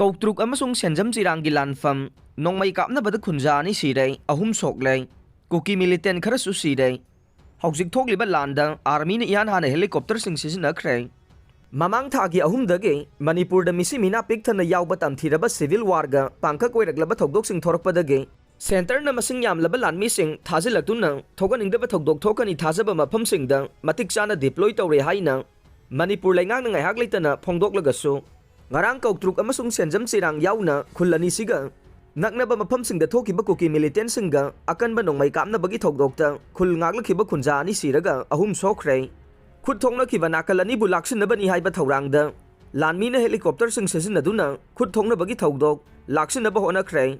Koutruk Amasung Senjam Chirangi Lanpham, Nongmei Kapnabada Khunja ni Shire, ahum Shokle, Kuki Militant Kharasu Shire, Houjik Thokliba Landa, Army ni Ehan Hanna helicopter Sijinnakhre. Mamang thagi ahum dage, Manipur da misimina piktana yaubatam thiraba civil warga, Panka Koiraglaba Togdok sing Thorpadage, Center na masing yam labalan missing, Tazilakuna, Togan in the Togdok Tokani Tazaba Mapam Singda, Matiksana deployed to Rehaina, Manipur Langang and Haglitana, Pongdok Lagaso. Ngarang Koutruk Amasung Senjam Chirangi yauna khulani siga naknaba mafam singda thokiba Kuki Militant singa akanba Nongmei kapnabagi thokdokta khul ngaglakhiba Khunja ani siraga ahum sokhre khut thongnakhiba nakalani bu laksinabani haiba thorangda lanmi na helicopter sing sizinaduna khut thongnabagi thokdok laksinaba honakhre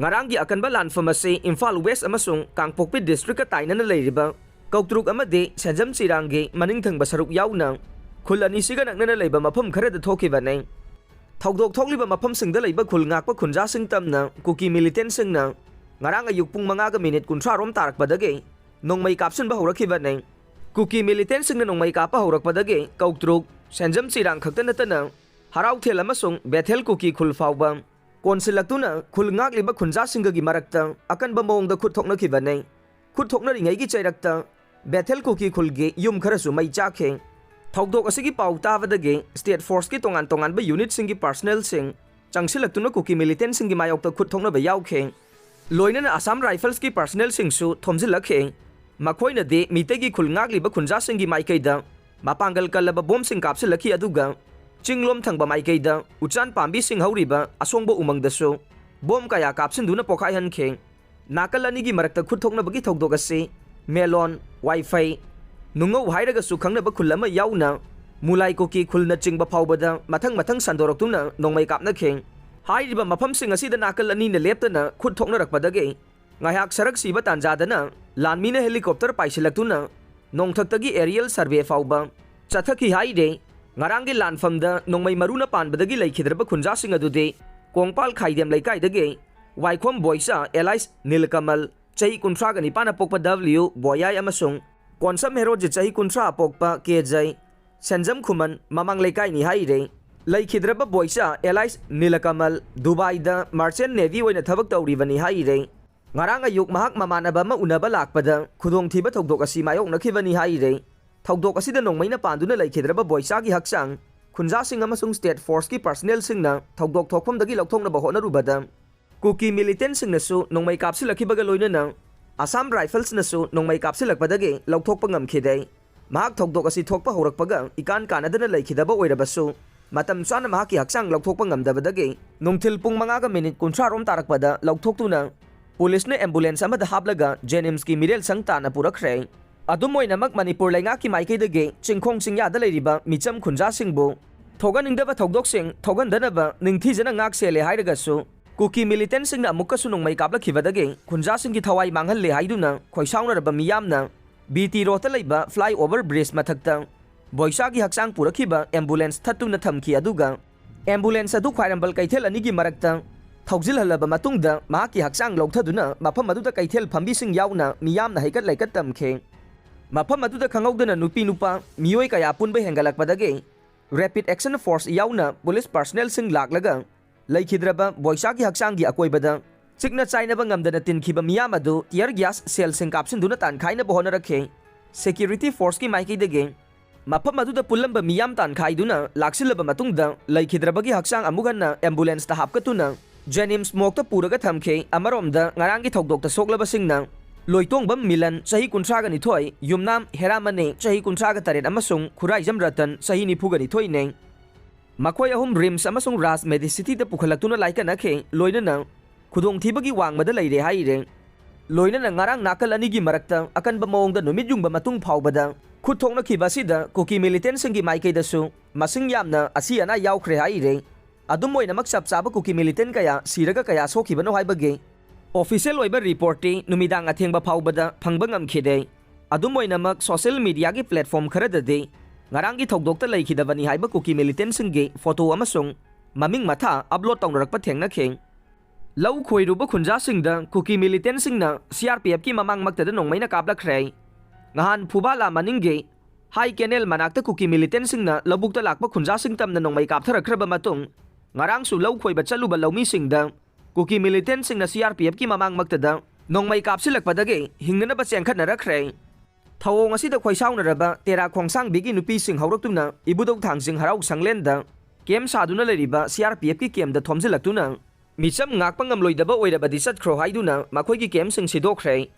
ngarangi akanba Lanpham ase Imphal West amasung Kangpokpi district ka tainana leiriba Koutruk amade Senjam Chirangi maningthangba saruk yauna khulani siga naknana leiba mafam kharada thokibane Thokdok Thokliba Mapam Singda Leiba Khul Ngakpa Khunja Singtamna Kuki Militant Singna Ngarang ayuk pung mangaga minute kuntra rom tarakpadage Nongmei kapsunba horakhibane Kuki Militant Singna Nongmei kapa horakpadage Koutruk Senjam Chirangi khaktanatana Harau thel amasung Bethel Kuki khul fawba Konsilaktuna khul ngakliba Khunja Singagi marakta akanba mawngda khut thoknakhibane khut thoknaringai gi chairakta Bethel Kuki khulge yum kharasu mai chakhe Thokdok asigi pau tabadage state force ki tongan ba unit singi personnel sing changsilaktuna Kuki Militant singi mayokta khut thokna ba yaukhe loinana Assam Rifles ki personnel sing su thomjilakhe makhoina de mitegi khulngakli ba Khunja singi maikaida mapangal kalaba bom sing kapsilakhi aduga chinglom thangba maikaida uchan pambi sing hauriba asongba umangdasu bom kaya kapsinduna pokhai hankhe nakalani gi marakta khut thokna bagi thokdok ase melon wifi Nungau hairaga sukhangna ba khulama yauna mulai Kuki khulna chingba phawbada mathang sandoraktuna Nongmei kapna kheng hairiba mafam sing asida nakal ani na leptana khut thokna rakpadage ngayak sarak siba tanjadana lanmi na helicopter paisilaktuna nongthaktagi aerial survey phawba chathaki haire ngarangi Lanpham da Nongmei maruna panbadagi leikhidrba Khunja sing adude kongpal khaidem laikai waikhom boisa Elias Nilkamal chahi kunthraga nipana pokpa W boyai amasung Konsam hero jichahi kuntra apokpa kejai Senjam khuman mamang lekai ni haire laikhidraba boisa Elias Nilkamal Dubai da Merchant Navy oina thabak tawribani haire ngarang ayuk mahak mamanaba ma unaba lakpada khudong thiba thokdok asi mayok nakhibani haire thokdok asida Nongmei na panduna laikhidraba boisa gi haksang Khunja sing amasung state force ki personnel singna thokdok thokpham dagi lokthongna ba honarubada Kuki Militant singna su Nongmei kapsilakhibaga loinana Assam Rifles nasu Nongmei kapsilakpadage lokthokpa ngamkhidai mahak thokdok asi thokpa horakpaga ikan kanadana leikhidaba oirabasu matam chana mahaki haksang lokthokpa ngamdabadage nongthil pung mangaga minute kunthra rom tarakpada lokthoktuna police na ambulance amada hablaga Jenims ki mirel sangtana purakhre adum oinamak Manipur lainga ki maikaidage chingkhong singyada leiriba micham Khunja singbu thoganingdaba thokdok sing thogandanaba ningthijana ngak sele hairagasu Kuki Militant singna amukasu Nongmei kaplakhibadage Khunja singi thawai manghalle haiduna khoisaunaraba miyamna BT rota leiba flyover bridge mathakta boisa gi haksang purakhiba ambulance thatuna thamki aduga ambulance adu khwairambal kaithel anigi marakta thawjil halaba matungda mahaki haksang lokthaduna mafam aduda kaithel phambi sing yauna miyamna haikat laikat tamkhe mafam aduda khangawdana nupi nupa miyoi kaya punba hengalakpadage rapid action force yauna police personnel sing laklaga Laikhidraba boisa ki haksang gi akoibada chikna chainaba ngamdana tinkhiba miyam adu tear gas cell sing kapsinduna tan khaina bohona rakhe security force ki maikaidage mafam aduda pulamba miyam tan khaiduna laksilaba matungda laikhidraba gi haksang amuganna ambulance ta hapkatuna Jenims mokta puraga thamkhe amaromda ngarangi thokdokta soklaba singna loitongbam milan chahi kunthraga ni thoi yumnam heramane chahi kunthraga taret amasung khuraijam ratan chahi ni phugani thoi ne Makhoi ahum rims amasung ras medicity da pukhalakuna laika nakhe loinana khudong thibagi wangmada leire haire loinana ngarang nakal anigi marakta akanba mawngda numit yungba matung phawbada khut thokna khibasida Kuki Militant singi maikaidasu masing yamna asi ana yaukhre haire adum oinamak chapchaba Kuki Militant kaya siraga kaya sokhibano haibage official oiba reporti numidang athengba phawbada phangba ngamkhide adum oinamak social media gi platform kharadade Ngarangi thokdokta leikhidabani haiba Kuki Militant singi photo amasung maming matha upload tawnarakpa thengnakheng lau khoiruba Khunja singda Kuki Militant singna CRPF ki mamang maktada Nongmei na kaplakhre ngahan phubala maningge high canal manakta Kuki Militant singna labukta lakpa Khunja singtamna Nongmei kaptharakhraba matung ngarangsu lau khoiba chaluba laumisingda Kuki Militant singna CRPF ki mamangmaktada Nongmei kapsilakpadagi hingnanaba chengkhatnarakhre thawong asida khoisaunaraba tera khongsang bigi nupi sing hauraktumna ibudok thangsing harau sanglenda kem saduna leriba CRPF ki kemda thomjilaktuna micham ngakpa ngamloidaba oirabadi chatkhro haiduna makhoi ki kem sing sidokkhre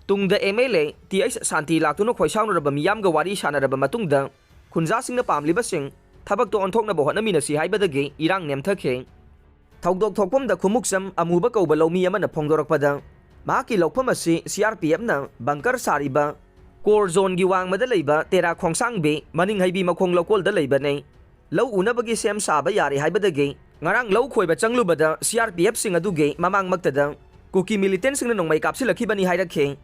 tungda MLA TS Santi laktuna khoisaunaraba miyamga wari sanaraba matungda khunja singna pamliba sing thabak to onthokna bo hotnamina si haibadagi irang nemthakhe thawdok thokpamda khumuksam amuba kauba lomi amana phongdorakpada maki lokpham asi CRPF na bunker sariba core zone gi wangmada leiba tera khongsang be maning haibi makhong lokol da leiba nei lau unabagi sem saba yari haibadagi ngarang lau khoiba changlubada CRPF sing aduge mamang maktada Kuki Militant singna Nongmei kapsilakhibani hairakhe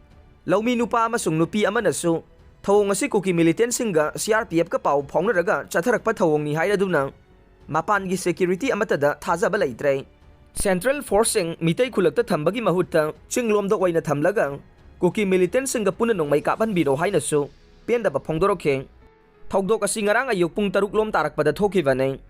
laumi nupa amasung nupi amanasu thawong asi Kuki Militant singa CRPF ka pau phongnaraga chatharakpa thawong ni hairaduna mapan gi security amatada thajaba leitre Central Forcing mitai khulakta thambagi mahutta chinglomda oina thamlaga Kuki Militant singa puna Nongmei kapan biro hainasu pendaba phongdorokhe thawdok asi ngarang ayuk pung 6 lom tarakpada thokibane